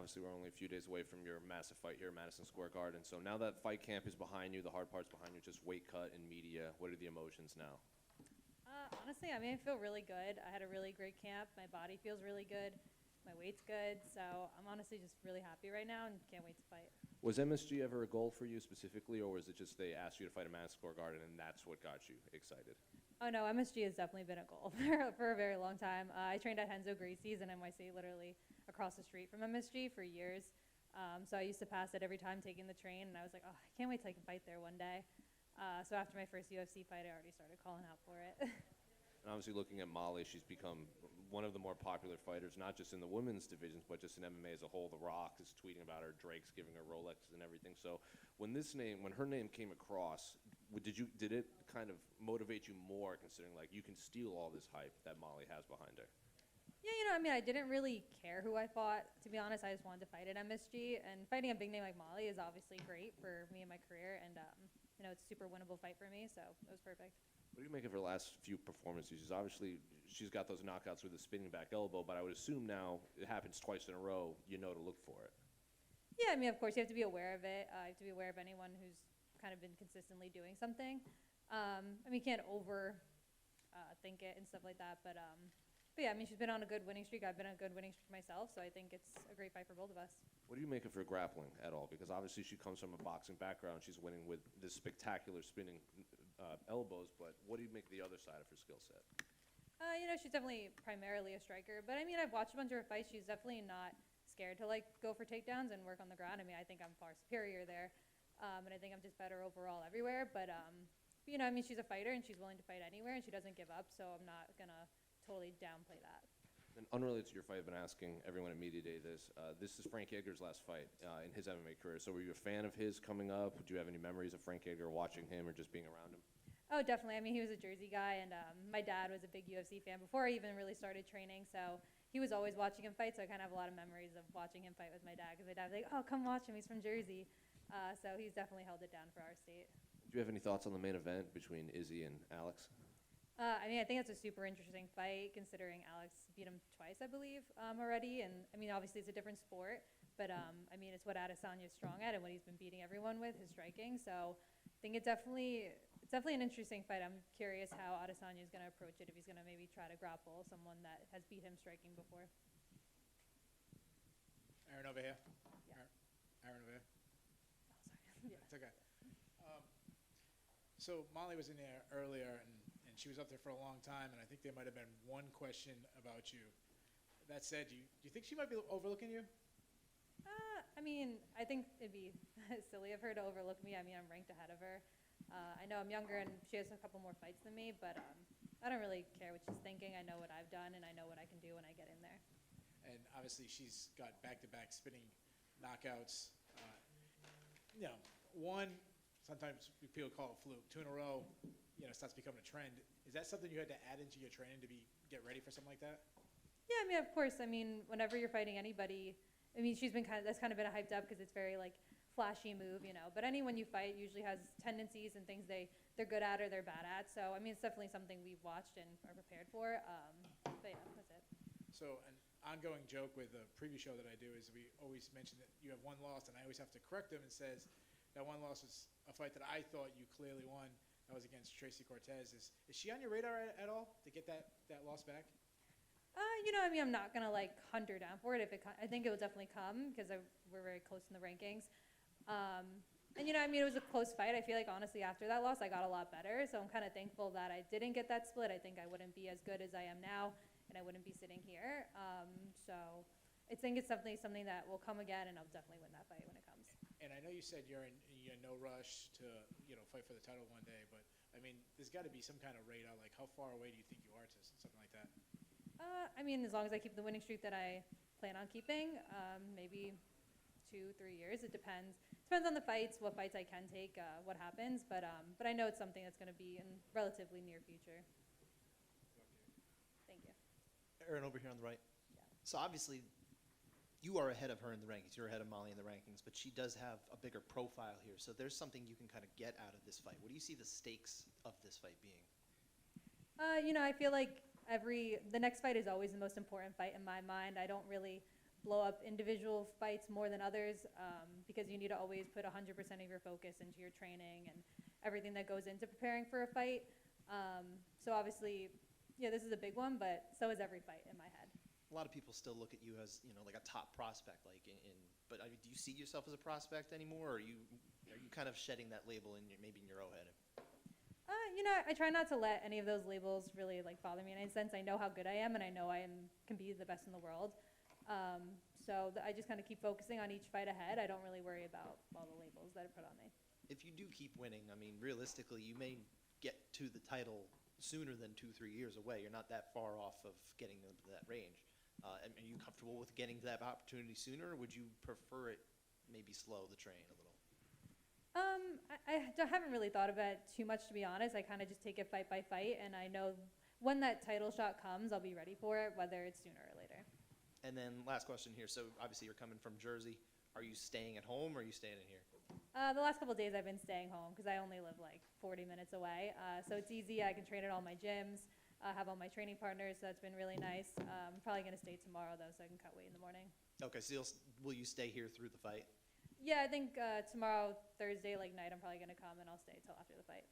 obviously we're only a few days away from your massive fight here at Madison Square Garden. So now that fight camp is behind you, the hard part's behind you, just weight cut and media. What are the emotions now? Honestly, I mean, I feel really good. I had a really great camp. My body feels really good. My weight's good. So I'm honestly just really happy right now and can't wait to fight. Was MSG ever a goal for you specifically, or was it just they asked you to fight at Madison Square Garden and that's what got you excited? Oh no, MSG has definitely been a goal for a very long time. I trained at Henzo Gracie's in NYC, literally across the street from MSG for years. So I used to pass it every time taking the train, and I was like, oh, I can't wait till I can fight there one day. So after my first UFC fight, I already started calling out for it. And obviously looking at Molly, she's become one of the more popular fighters, not just in the women's divisions, but just in MMA as a whole. The Rock is tweeting about her, Drake's giving her Rolexes and everything. So when her name came across, did it kind of motivate you more, considering like you can steal all this hype that Molly has behind her? Yeah, I mean, I didn't really care who I fought. To be honest, I just wanted to fight at MSG, and fighting a big name like Molly is obviously great for me and my career, and it's a super winnable fight for me, so it was perfect. What do you make of her last few performances? Obviously, she's got those knockouts with a spinning back elbow, but I would assume now it happens twice in a row, you know to look for it. Yeah, I mean, of course, you have to be aware of it. You have to be aware of anyone who's kind of been consistently doing something. I mean, you can't think it and stuff like that, but yeah, I mean, she's been on a good winning streak. I've been on a good winning streak myself, so I think it's a great fight for both of us. What do you make of her grappling at all? Because obviously she comes from a boxing background. She's winning with this spectacular spinning elbows, but what do you make of the other side of her skill set? She's definitely primarily a striker, but I mean, I've watched a bunch of her fights. She's definitely not scared to like go for takedowns and work on the ground. I mean, I think I'm far superior there, and I think I'm just better overall everywhere. But I mean, she's a fighter and she's willing to fight anywhere, and she doesn't give up. So I'm not gonna totally downplay that. And unrelated to your fight, I've been asking everyone at Media Day this. This is Frank Edgar's last fight in his MMA career. So were you a fan of his coming up? Do you have any memories of Frank Edgar, watching him or just being around him? Oh, definitely. I mean, he was a Jersey guy, and my dad was a big UFC fan before I even really started training. So he was always watching him fight. So I kind of have a lot of memories of watching him fight with my dad, because my dad was like, oh, come watch him. He's from Jersey. So he's definitely held it down for our state. Do you have any thoughts on the main event between Izzy and Alex? I mean, I think it's a super interesting fight, considering Alex beat him twice, I believe, already. And I mean, obviously it's a different sport, but I mean, it's what Adesanya's strong at and what he's been beating everyone with, his striking. So I think it's definitely an interesting fight. I'm curious how Adesanya is going to approach it, if he's going to maybe try to grapple someone that has beat him striking before. Erin over here. Yeah. Erin over here. Oh, sorry. Yeah. It's okay. So Molly was in there earlier, and she was up there for a long time, and I think there might have been one question about you. That said, do you think she might be overlooking you? I mean, I think it'd be silly of her to overlook me. I mean, I'm ranked ahead of her. I know I'm younger and she has a couple more fights than me, but I don't really care what she's thinking. I know what I've done, and I know what I can do when I get in there. And obviously she's got back-to-back spinning knockouts. One, sometimes people call it fluke. 2 in a row, starts becoming a trend. Is that something you had to add into your training to get ready for something like that? Yeah, I mean, of course. I mean, whenever you're fighting anybody, I mean, that's kind of been hyped up because it's very like flashy move, But anyone you fight usually has tendencies and things they're good at or they're bad at. So I mean, it's definitely something we've watched and are prepared for. But yeah, that's it. So an ongoing joke with a preview show that I do is we always mention that you have one loss, and I always have to correct them and says that one loss was a fight that I thought you clearly won. That was against Tracy Cortez. Is she on your radar at all to get that loss back? I mean, I'm not gonna like hunt her down for it. I think it will definitely come because we're very close in the rankings. And I mean, it was a close fight. I feel like honestly after that loss, I got a lot better. So I'm kind of thankful that I didn't get that split. I think I wouldn't be as good as I am now, and I wouldn't be sitting here. So I think it's something that will come again, and I'll definitely win that fight when it comes. And I know you said you're in no rush to fight for the title one day, but I mean, there's got to be some kind of radar. Like, how far away do you think you are to something like that? I mean, as long as I keep the winning streak that I plan on keeping, maybe 2-3 years. It depends. Depends on the fights, what fights I can take, what happens. But I know it's something that's going to be in relatively near future. Thank you. Erin over here on the right. Yeah. So obviously, you are ahead of her in the rankings. You're ahead of Molly in the rankings, but she does have a bigger profile here. So there's something you can kind of get out of this fight. What do you see the stakes of this fight being? I feel like the next fight is always the most important fight in my mind. I don't really blow up individual fights more than others, because you need to always put 100% of your focus into your training and everything that goes into preparing for a fight. So obviously, yeah, this is a big one, but so is every fight in my head. A lot of people still look at you as, like a top prospect, but I mean, do you see yourself as a prospect anymore, or are you kind of shedding that label maybe in your own head? I try not to let any of those labels really like bother me in any sense. I know how good I am, and I know can be the best in the world. I just kind of keep focusing on each fight ahead. I don't really worry about all the labels that are put on me. If you do keep winning, I mean, realistically, you may get to the title sooner than 2-3 years away. You're not that far off of getting into that range. Are you comfortable with getting to that opportunity sooner, or would you prefer it maybe slow the train a little? I haven't really thought about it too much, to be honest. I kind of just take it fight by fight, and I know when that title shot comes, I'll be ready for it, whether it's sooner or later. And then last question here. So obviously you're coming from Jersey. Are you staying at home, or are you staying in here? The last couple of days I've been staying home because I only live like 40 minutes away. So it's easy. I can train at all my gyms, have all my training partners, so that's been really nice. I'm probably going to stay tomorrow, though, so I can cut weight in the morning. Okay, so will you stay here through the fight? Yeah, I think tomorrow, Thursday, like night, I'm probably going to come, and I'll stay till after the fight.